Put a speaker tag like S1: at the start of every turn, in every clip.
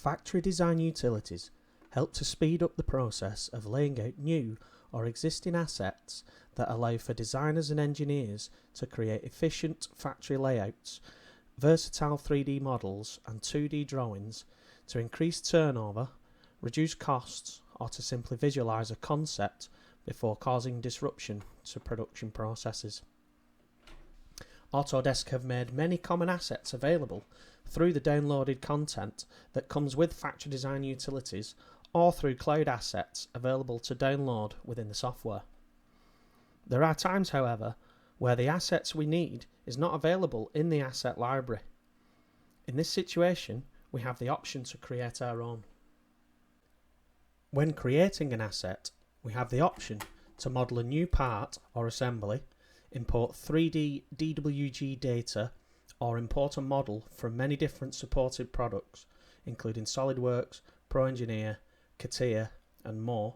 S1: Factory design utilities help to speed up the process of laying out new or existing assets that allow for designers and engineers to create efficient factory layouts, versatile 3D models and 2D drawings to increase turnover, reduce costs, or to simply visualize a concept before causing disruption to production processes. Autodesk have made many common assets available through the downloaded content that comes with factory design utilities or through cloud assets available to download within the software. There are times, however, where the assets we need is not available in the asset library. In this situation, we have the option to create our own. When creating an asset, we have the option to model a new part or assembly, import 3D DWG data, or import a model from many different supported products, including SolidWorks, ProEngineer, CATIA, and more,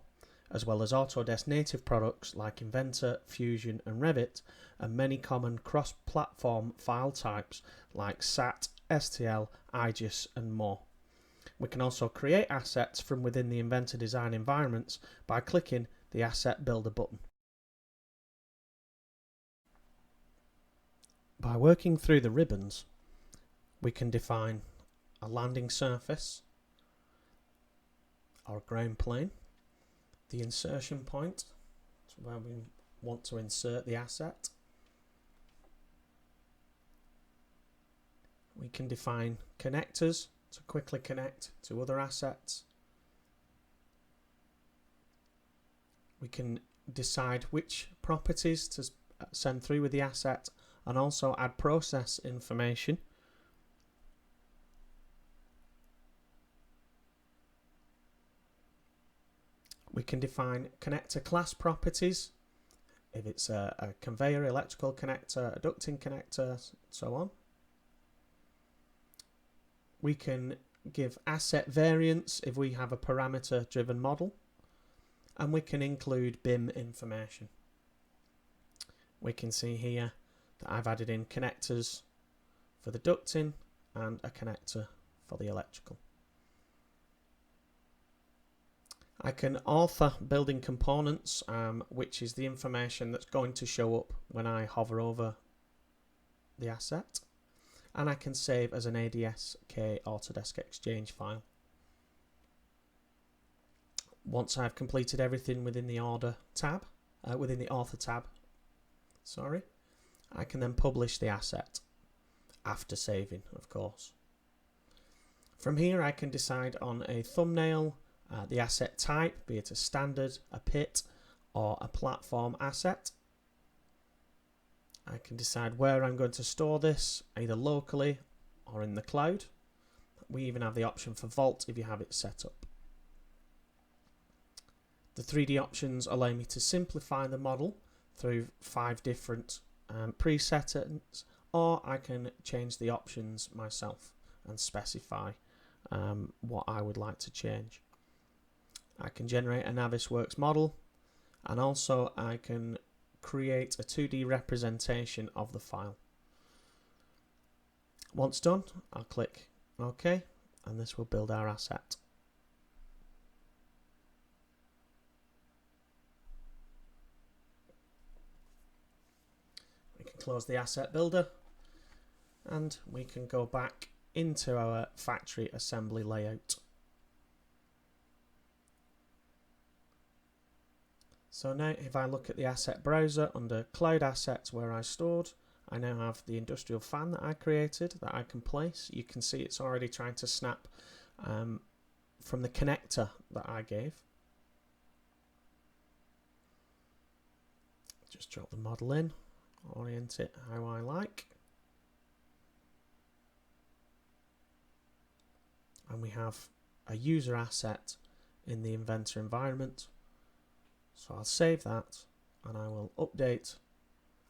S1: as well as Autodesk native products like Inventor, Fusion, and Revit, and many common cross-platform file types like SAT, STL, IGES, and more. We can also create assets from within the Inventor design environments by clicking the Asset Builder button. By working through the ribbons, we can define a landing surface or ground plane, the insertion point, where we want to insert the asset. We can define connectors to quickly connect to other assets. We can decide which properties to send through with the asset and also add process information. We can define connector class properties, if it's a conveyor, electrical connector, a ducting connector, so on. We can give asset variants if we have a parameter driven model, and we can include BIM information. We can see here that I've added in connectors for the ducting and a connector for the electrical. I can author building components, which is the information that's going to show up when I hover over the asset, and I can save as an ADSK Autodesk Exchange file. Once I've completed everything within the author tab, I can then publish the asset after saving, of course. From here I can decide on a thumbnail, the asset type, be it a standard, a pit, or a platform asset. I can decide where I'm going to store this, either locally or in the cloud. We even have the option for Vault if you have it set up. The 3D options allow me to simplify the model through 5 different presets, or I can change the options myself and specify what I would like to change. I can generate a Navisworks model, and also I can create a 2D representation of the file. Once done, I'll click OK, and this will build our asset. We can close the asset builder, and we can go back into our factory assembly layout. So now if I look at the asset browser under cloud assets where I stored, I now have the industrial fan that I created that I can place. You can see it's already trying to snap from the connector that I gave. Just drop the model in, orient it how I like. And we have a user asset in the Inventor environment. So I'll save that and I will update.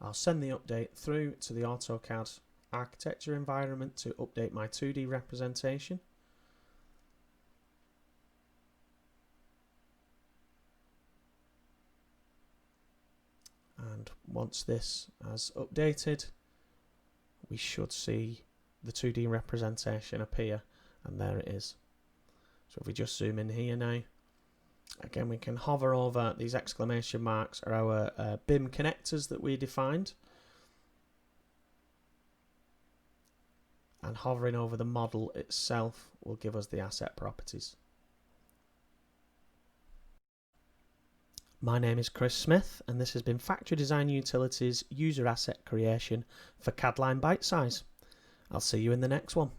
S1: I'll send the update through to the AutoCAD architecture environment to update my 2D representation. And once this has updated, we should see the 2D representation appear, and there it is. So if we just zoom in here now, again, we can hover over these exclamation marks are our BIM connectors that we defined. And hovering over the model itself will give us the asset properties. My name is Chris Smith, and this has been Factory Design Utilities User Asset Creation for Cadline Bite Size. I'll see you in the next one.